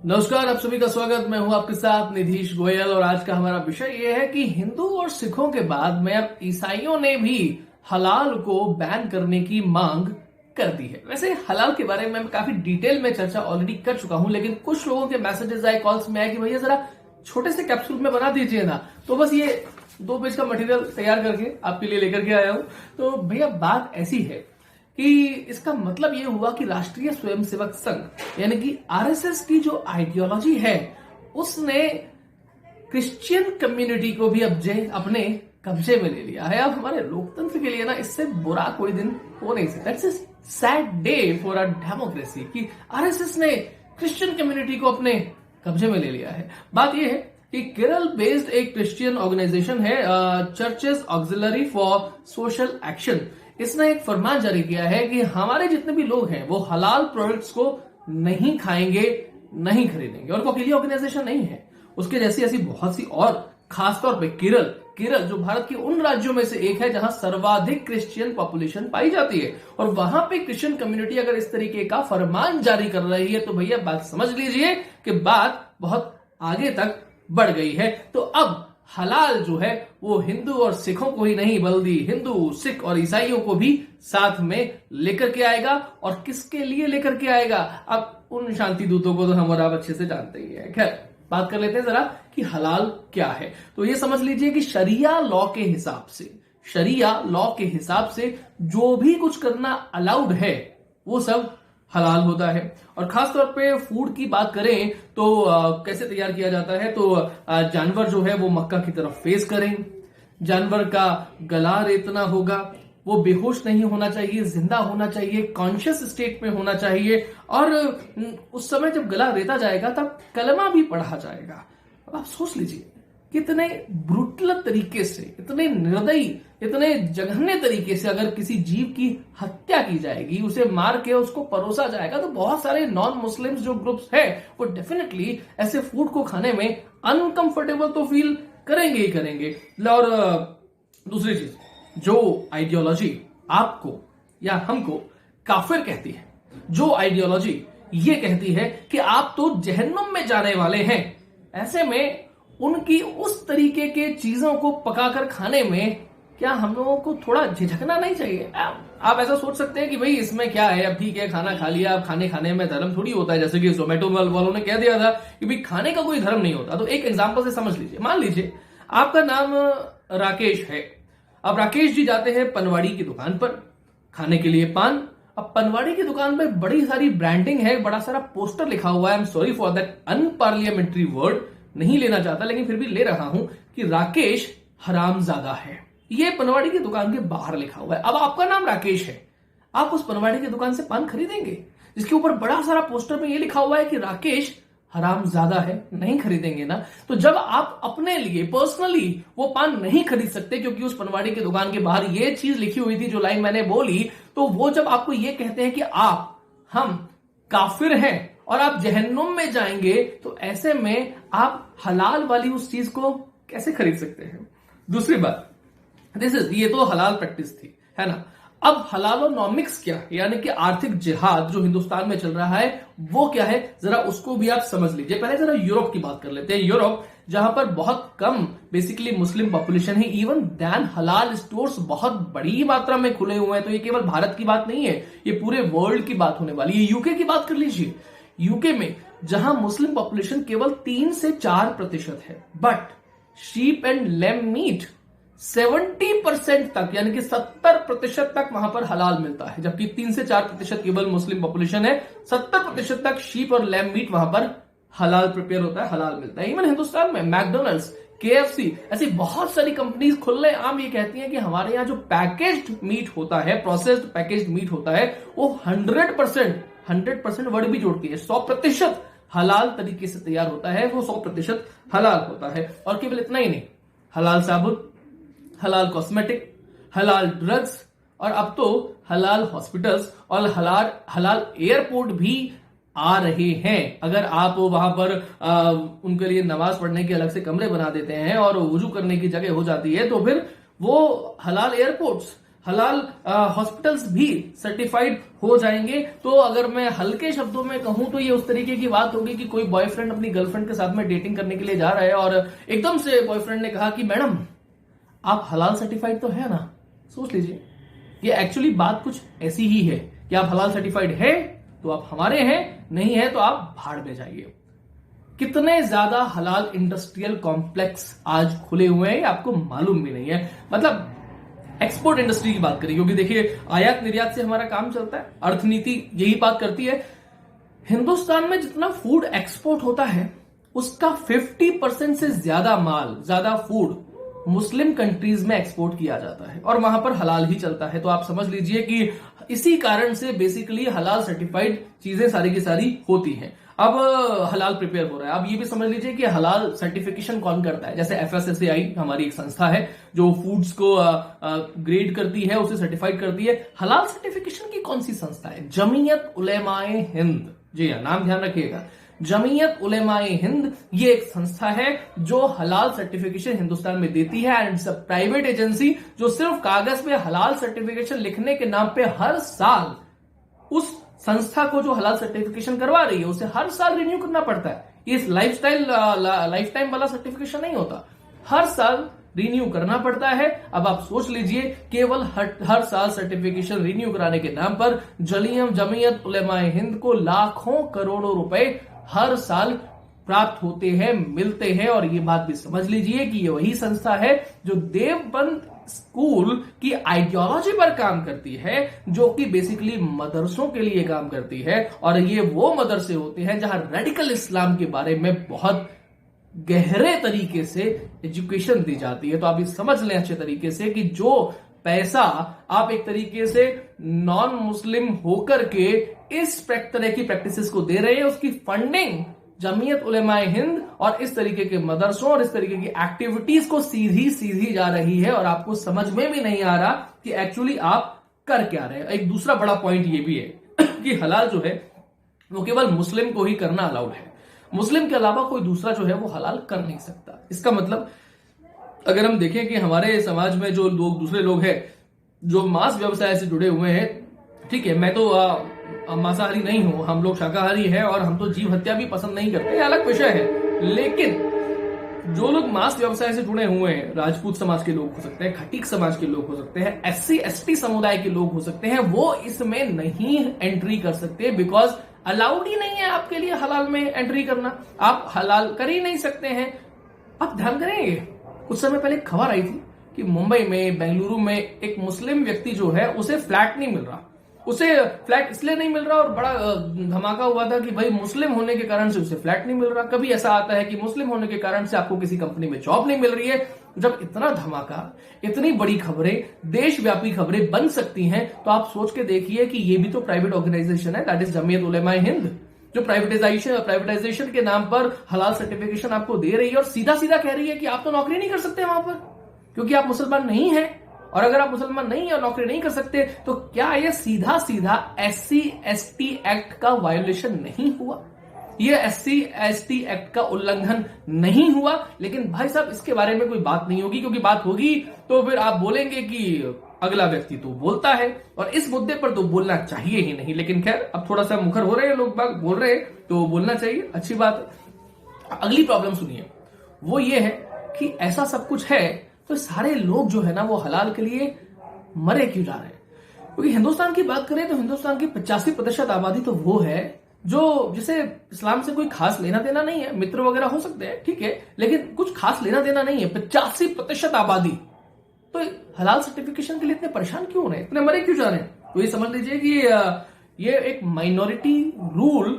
नमस्कार, आप सभी का स्वागत। मैं हूं आपके साथ निधीश गोयल और आज का हमारा विषय यह है कि हिंदू और सिखों के बाद में अब ईसाइयों ने भी हलाल को बैन करने की मांग कर दी है। वैसे हलाल के बारे में मैं काफी डिटेल में चर्चा ऑलरेडी कर चुका हूं, लेकिन कुछ लोगों के मैसेजेस आए, कॉल्स में आए कि भैया जरा छोटे से कैप्सूल में बना दीजिए ना। तो बस ये 2 पेज का मटेरियल तैयार करके आपके लिए लेकर के आया हूं। तो भैया बात ऐसी है कि इसका मतलब ये हुआ कि राष्ट्रीय स्वयंसेवक संघ यानी कि आरएसएस की जो आइडियोलॉजी है उसने क्रिश्चियन कम्युनिटी को भी अब अपने कब्जे में ले लिया है। अब हमारे लोकतंत्र के लिए ना इससे बुरा कोई दिन हो नहीं सकता। It's a sad day for a democracy कि आरएसएस ने क्रिश्चियन कम्युनिटी को अपने कब्जे में ले लिया है। बात यह है कि केरल बेस्ड एक क्रिश्चियन ऑर्गेनाइजेशन है, churches auxiliary for social action. इसने एक फरमान जारी किया है कि हमारे जितने भी लोग हैं वो हलाल प्रोडक्ट्स को नहीं खाएंगे, नहीं खरीदेंगे। और वो अकेली ऑर्गेनाइजेशन नहीं है, उसके जैसी ऐसी बहुत सी और, खासतौर पे केरल जो भारत के उन राज्यों में से एक है जहां सर्वाधिक क्रिश्चियन पॉपुलेशन पाई जाती है, और वहां पे क्रिश्चियन कम्युनिटी अगर इस तरीके का फरमान जारी कर रही है तो भैया बात समझ लीजिए कि बात बहुत आगे तक बढ़ गई है। तो अब हलाल जो है वो हिंदू और सिखों को ही नहीं बल्कि हिंदू, सिख और ईसाइयों को भी साथ में लेकर के आएगा। और किसके लिए लेकर के आएगा, अब उन शांति दूतों को तो हम और आप अच्छे से जानते ही हैं। खैर बात कर लेते हैं जरा कि हलाल क्या है। तो ये समझ लीजिए कि शरिया लॉ के हिसाब से जो भी कुछ करना अलाउड है वो सब हलाल होता है। और खासतौर पे फूड की बात करें तो कैसे तैयार किया जाता है, तो जानवर जो है वो मक्का की तरफ फेस करें, जानवर का गला रेतना होगा, वो बेहोश नहीं होना चाहिए, जिंदा होना चाहिए, कॉन्शियस स्टेट में होना चाहिए, और उस समय जब गला रेता जाएगा तब कलमा भी पढ़ा जाएगा। अब आप सोच लीजिए कितने ब्रूटल तरीके से, इतने निर्दयी, इतने जघन्य तरीके से अगर किसी जीव की हत्या की जाएगी, उसे मार के उसको परोसा जाएगा, तो बहुत सारे नॉन मुस्लिम्स जो ग्रुप्स हैं वो डेफिनेटली ऐसे फूड को खाने में अनकंफर्टेबल तो फील करेंगे ही करेंगे। और दूसरी चीज, जो आइडियोलॉजी आपको या हमको काफिर कहती है, जो आइडियोलॉजी ये कहती है कि आप तो जहन्नुम में जाने वाले हैं, ऐसे में उनकी उस तरीके के चीजों को पकाकर खाने में क्या हम लोगों को थोड़ा झिझकना नहीं चाहिए? आप ऐसा सोच सकते हैं कि भाई इसमें क्या है, अब ठीक है खाना खा लिया, अब खाने में धर्म थोड़ी होता है, जैसे कि जोमेटो वालों ने कह दिया था कि भाई खाने का कोई धर्म नहीं होता। तो एक एग्जांपल से समझ लीजिए, मान लीजिए आपका नाम राकेश है। अब राकेश जी जाते हैं पनवाड़ी की दुकान पर खाने के लिए पान। अब पनवाड़ी की दुकान पर बड़ी सारी ब्रांडिंग है, बड़ा सारा पोस्टर लिखा हुआ है, I am sorry for that unparliamentary word, नहीं लेना चाहता लेकिन फिर भी ले रहा हूं, कि राकेश हरामजादा है। ये पनवाड़ी की दुकान के बाहर लिखा हुआ है। अब आपका नाम राकेश है, आप उस पनवाड़ी की दुकान से पान खरीदेंगे जिसके ऊपर बड़ा सारा पोस्टर में ये लिखा हुआ है कि राकेश हरामजादा है? नहीं खरीदेंगे ना। तो जब आप अपने लिए पर्सनली वो पान नहीं खरीद सकते क्योंकि उस पनवाड़ी की दुकान के बाहर ये चीज लिखी हुई थी, जो लाइन मैंने बोली, तो वो जब आपको ये कहते हैं कि हम काफिर हैं और आप जहन्नुम में जाएंगे, तो ऐसे में आप हलाल वाली उस चीज को कैसे खरीद सकते हैं? दूसरी बात, ये तो हलाल प्रैक्टिस थी, है ना। अब हलालोनॉमिक्स क्या है, यानी कि आर्थिक जिहाद जो हिंदुस्तान में चल रहा है वो क्या है, जरा उसको भी आप समझ लीजिए। पहले जरा यूरोप की बात कर लेते हैं। यूरोप जहां पर बहुत कम बेसिकली मुस्लिम पॉपुलेशन है, इवन दैन हलाल स्टोर्स बहुत बड़ी मात्रा में खुले हुए हैं। तो ये केवल भारत की बात नहीं है, ये पूरे वर्ल्ड की बात होने वाली है। यूके की बात कर लीजिए, यूके में जहां मुस्लिम पॉपुलेशन केवल 3 से 4% है, but sheep and lamb meat 70% तक यानी कि 70% तक वहां पर हलाल मिलता है, जबकि 3 से 4% केवल मुस्लिम पॉपुलेशन है। 70% तक शीप और लैम मीट वहां पर हलाल प्रिपेयर होता है, हलाल मिलता है। इवन हिंदुस्तान में मैकडोनल्ड्स, KFC, ऐसी बहुत सारी कंपनीज खुले आम ये कहती हैं कि हमारे यहां जो पैकेज्ड मीट होता है, प्रोसेस्ड पैकेज्ड मीट होता है, वो 100% वर्ड भी जोड़ती है, 100% हलाल तरीके से तैयार होता है, वो 100% हलाल होता है। और केवल इतना ही नहीं, हलाल साबुन, हलाल कॉस्मेटिक, हलाल ड्रग्स, और अब तो हलाल हॉस्पिटल्स और हलाल एयरपोर्ट भी आ रहे हैं। अगर आप वहां पर उनके लिए नमाज पढ़ने के अलग से कमरे बना देते हैं और वुजू करने की जगह हो जाती है, तो फिर वो हलाल एयरपोर्ट्स, हलाल हॉस्पिटल्स भी सर्टिफाइड हो जाएंगे। तो अगर मैं हल्के शब्दों में कहूं तो ये उस तरीके की बात होगी कि कोई बॉयफ्रेंड अपनी गर्लफ्रेंड के साथ में डेटिंग करने के लिए जा रहा है और एकदम से बॉयफ्रेंड ने कहा कि मैडम आप हलाल सर्टिफाइड तो है ना। सोच लीजिए, ये एक्चुअली बात कुछ ऐसी ही है कि आप हलाल सर्टिफाइड है तो आप हमारे हैं, नहीं है तो आप भाड़ में जाइए। कितने ज्यादा हलाल इंडस्ट्रियल कॉम्प्लेक्स आज खुले हुए हैं आपको मालूम भी नहीं है। मतलब एक्सपोर्ट इंडस्ट्री की बात करें, क्योंकि देखिए आयात निर्यात से हमारा काम चलता है, अर्थनीति यही बात करती है। हिंदुस्तान में जितना फूड एक्सपोर्ट होता है उसका 50% से ज्यादा माल, ज्यादा फूड मुस्लिम कंट्रीज में एक्सपोर्ट किया जाता है और वहां पर हलाल ही चलता है। तो आप समझ लीजिए कि इसी कारण से बेसिकली हलाल सर्टिफाइड चीजें सारी की सारी होती हैं। अब हलाल प्रिपेयर हो रहा है। अब ये भी समझ लीजिए कि हलाल सर्टिफिकेशन कौन करता है। जैसे FSSAI हमारी एक संस्था है जो फूड्स को ग्रेड करती है, उसे सर्टिफाइड करती है। हलाल सर्टिफिकेशन की कौन सी संस्था है? जमीयत उलेमाए हिंद। जी हाँ, नाम ध्यान रखिएगा, जमीयत उलेमाए हिंद। ये एक संस्था है जो हलाल सर्टिफिकेशन हिंदुस्तान में देती है and it's a private agency जो सिर्फ कागज पे हलाल सर्टिफिकेशन लिखने के नाम पे हर साल उस संस्था को जो हलाल सर्टिफिकेशन करवा रही है उसे हर साल रिन्यू करना पड़ता है। ये लाइफ टाइम वाला सर्टिफिकेशन नहीं होता, हर साल रिन्यू करना पड़ता है। अब आप सोच लीजिए, केवल हर साल सर्टिफिकेशन रिन्यू कराने के नाम पर जमीयत उलेमाए हिंद को लाखों करोड़ों रुपए हर साल प्राप्त होते हैं, मिलते हैं। और ये बात भी समझ लीजिए कि ये वही संस्था है जो देवबंद स्कूल की आइडियोलॉजी पर काम करती है, जो कि बेसिकली मदरसों के लिए काम करती है। और ये वो मदरसे होते हैं जहां रेडिकल इस्लाम के बारे में बहुत गहरे तरीके से एजुकेशन दी जाती है। तो आप ये समझ लें अच्छे तरीके से कि जो पैसा आप एक तरीके से नॉन मुस्लिम होकर के इस तरह की प्रैक्टिसेस को दे रहे हैं, उसकी फंडिंग जमीयत उलेमाए हिंद और इस तरीके के मदरसों और इस तरीके की एक्टिविटीज को सीधी जा रही है और आपको समझ में भी नहीं आ रहा कि एक्चुअली आप कर क्या रहे हैं। एक दूसरा बड़ा पॉइंट ये भी है कि हलाल जो है वो केवल मुस्लिम को ही करना अलाउड है, मुस्लिम के अलावा कोई दूसरा जो है वो हलाल कर नहीं सकता। इसका मतलब अगर हम देखें कि हमारे समाज में जो लोग, दूसरे लोग हैं जो मांस व्यवसाय से जुड़े हुए हैं, ठीक है, मैं तो मांसाहारी नहीं हूं, हम लोग शाकाहारी हैं और हम तो जीव हत्या भी पसंद नहीं करते, ये अलग विषय है। लेकिन जो लोग मांस व्यवसाय से जुड़े हुए हैं, राजपूत समाज के लोग हो सकते हैं, खटीक समाज के लोग हो सकते हैं, SC ST समुदाय के लोग हो सकते हैं, वो इसमें नहीं एंट्री कर सकते बिकॉज अलाउड ही नहीं है आपके लिए हलाल में एंट्री करना, आप हलाल कर ही नहीं सकते हैं। आप ध्यान करेंगे, कुछ समय पहले खबर आई थी कि मुंबई में, बेंगलुरु में एक मुस्लिम व्यक्ति जो है उसे फ्लैट नहीं मिल रहा। उसे फ्लैट इसलिए नहीं मिल रहा और बड़ा धमाका हुआ था कि भाई मुस्लिम होने के कारण से उसे फ्लैट नहीं मिल रहा। कभी ऐसा आता है कि मुस्लिम होने के कारण से आपको किसी कंपनी में जॉब नहीं मिल रही है। जब इतना धमाका, इतनी बड़ी खबरें, देशव्यापी खबरें बन सकती हैं, तो आप सोच के देखिए कि ये भी तो प्राइवेट ऑर्गेनाइजेशन है, दैट इज जमीयत उलेमाए हिंद, जो प्राइवेटाइजेशन के नाम पर हलाल सर्टिफिकेशन आपको दे रही है और सीधा कह रही है कि आप तो नौकरी नहीं कर सकते वहां पर क्योंकि आप मुसलमान नहीं हैं। और अगर आप मुसलमान नहीं है और नौकरी नहीं कर सकते तो क्या ये सीधा SC ST एक्ट का वायोलेशन नहीं हुआ? ये SC ST एक्ट का उल्लंघन नहीं हुआ? लेकिन भाई साहब इसके बारे में कोई बात नहीं होगी, क्योंकि बात होगी तो फिर आप बोलेंगे कि अगला व्यक्ति तो बोलता है और इस मुद्दे पर तो बोलना चाहिए ही नहीं। लेकिन खैर, अब थोड़ा सा मुखर हो रहे हैं लोग, बाग बोल रहे हैं तो बोलना चाहिए, अच्छी बात है। अगली प्रॉब्लम सुनिए, वो ये है कि ऐसा सब कुछ है तो सारे लोग जो है ना वो हलाल के लिए मरे क्यों जा रहे हैं? क्योंकि हिंदुस्तान की बात करें तो हिंदुस्तान की 85% आबादी तो वो है जो जिसे इस्लाम से कोई खास लेना देना नहीं है। मित्र वगैरह हो सकते हैं, ठीक है, लेकिन कुछ खास लेना देना नहीं है। 85% आबादी तो हलाल सर्टिफिकेशन के लिए इतने परेशान क्यों हो रहे हैं, इतने मरे क्यों जा रहे हैं? तो ये समझ लीजिए कि ये एक माइनॉरिटी रूल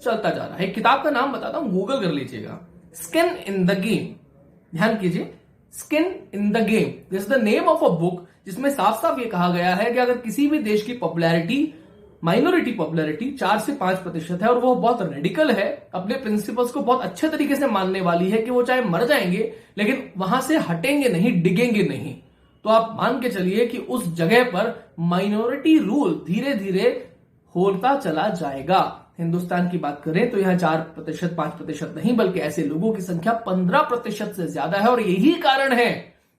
चलता जा रहा है। एक किताब का नाम बताता हूं, गूगल कर लीजिएगा, स्किन इन द गेम। ध्यान कीजिए, skin in the game, this is the name of a book, जिसमें साफ साफ ये कहा गया है कि अगर किसी भी देश की पॉपुलैरिटी, माइनॉरिटी पॉपुलैरिटी 4 से 5% है और वो बहुत रेडिकल है, अपने प्रिंसिपल्स को बहुत अच्छे तरीके से मानने वाली है कि वो चाहे मर जाएंगे लेकिन वहां से हटेंगे नहीं, डिगेंगे नहीं, तो आप मान के चलिए कि उस जगह पर माइनॉरिटी रूल धीरे धीरे होता चला जाएगा। हिंदुस्तान की बात करें तो यहां 4% 5% नहीं बल्कि ऐसे लोगों की संख्या 15% से ज्यादा है। और यही कारण है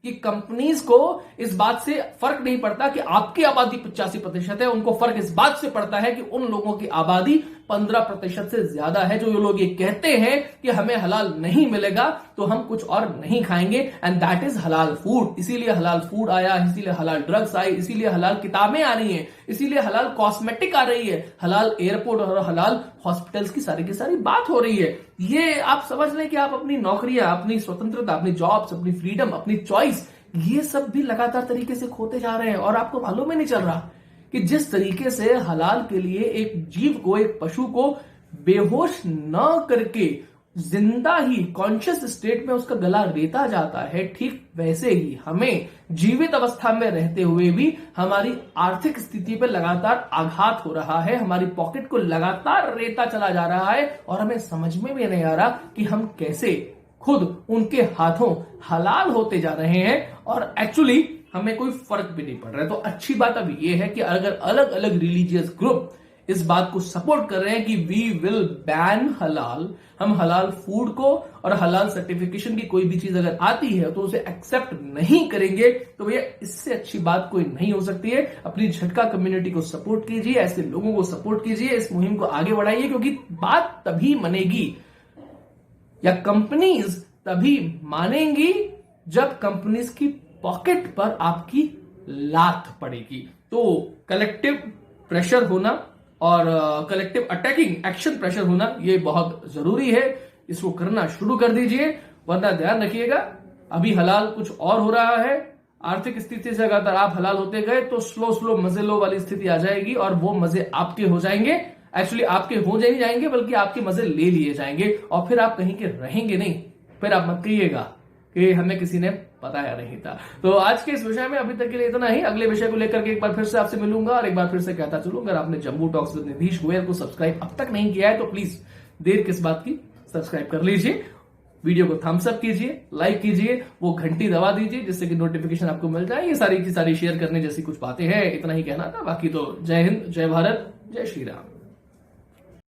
कि कंपनीज को इस बात से फर्क नहीं पड़ता कि आपकी आबादी 85% है, उनको फर्क इस बात से पड़ता है कि उन लोगों की आबादी 15% से ज्यादा है। जो ये लोग ये कहते हैं कि हमें हलाल नहीं मिलेगा तो हम कुछ और नहीं खाएंगे, एंड दैट इज हलाल फूड। इसीलिए हलाल फूड आया, इसीलिए हलाल ड्रग्स आई, इसीलिए हलाल किताबें आ रही हैं, इसीलिए हलाल कॉस्मेटिक आ रही है, हलाल एयरपोर्ट और हलाल हॉस्पिटल्स की सारी बात हो रही है। ये आप समझ लें कि आप अपनी नौकरियां, अपनी स्वतंत्रता, अपनी जॉब्स, अपनी फ्रीडम, अपनी चॉइस, ये सब भी लगातार तरीके से खोते जा रहे हैं और आपको मालूम ही नहीं चल रहा कि जिस तरीके से हलाल के लिए एक जीव को, एक पशु को बेहोश न करके जिंदा ही कॉन्शियस स्टेट में उसका गला रेता जाता है, ठीक वैसे ही हमें जीवित अवस्था में रहते हुए भी हमारी आर्थिक स्थिति पर लगातार आघात हो रहा है, हमारी पॉकेट को लगातार रेता चला जा रहा है और हमें समझ में भी नहीं आ रहा कि हम कैसे खुद उनके हाथों हलाल होते जा रहे हैं और एक्चुअली हमें कोई फर्क भी नहीं पड़ रहा है। तो अच्छी बात अब यह है कि अगर अलग अलग रिलीजियस ग्रुप इस बात को सपोर्ट कर रहे हैं कि वी विल बैन हलाल, हम हलाल फूड को और हलाल सर्टिफिकेशन की कोई भी चीज अगर आती है तो उसे एक्सेप्ट नहीं करेंगे, तो भैया इससे अच्छी बात कोई नहीं हो सकती है। अपनी झटका कम्युनिटी को सपोर्ट कीजिए, ऐसे लोगों को सपोर्ट कीजिए, इस मुहिम को आगे बढ़ाइए, क्योंकि बात तभी बनेगी या कंपनीज तभी मानेंगी जब कंपनीज की पॉकेट पर आपकी लात पड़ेगी। तो कलेक्टिव प्रेशर होना और कलेक्टिव अटैकिंग एक्शन प्रेशर होना ये बहुत जरूरी है। इसको करना शुरू कर दीजिए, वरना ध्यान रखिएगा अभी हलाल कुछ और हो रहा है। आर्थिक स्थिति से अगर आप हलाल होते गए तो स्लो मजे लो वाली स्थिति आ जाएगी और वो मजे आपके हो जाएंगे। एक्चुअली आपके हो नहीं जाएंगे बल्कि आपके मजे ले लिए जाएंगे और फिर आप कहीं के रहेंगे नहीं। फिर आप मत कहिएगा कि हमें किसी ने बताया नहीं था। तो आज के इस विषय में अभी तक के लिए इतना ही। अगले विषय को लेकर के एक बार फिर से आपसे मिलूंगा और एक बार फिर से कहता चलूं, अगर आपने जम्बू टॉक्स विद निधीश गोयल को सब्सक्राइब अब तक नहीं किया है तो प्लीज देर किस बात की, सब्सक्राइब कर लीजिए, वीडियो को थम्स अप कीजिए, लाइक कीजिए, वो घंटी दबा दीजिए जिससे कि नोटिफिकेशन आपको मिल जाए। ये सारी की सारी शेयर करने जैसी कुछ बातें हैं, इतना ही कहना था। बाकी तो जय हिंद, जय भारत, जय श्री राम।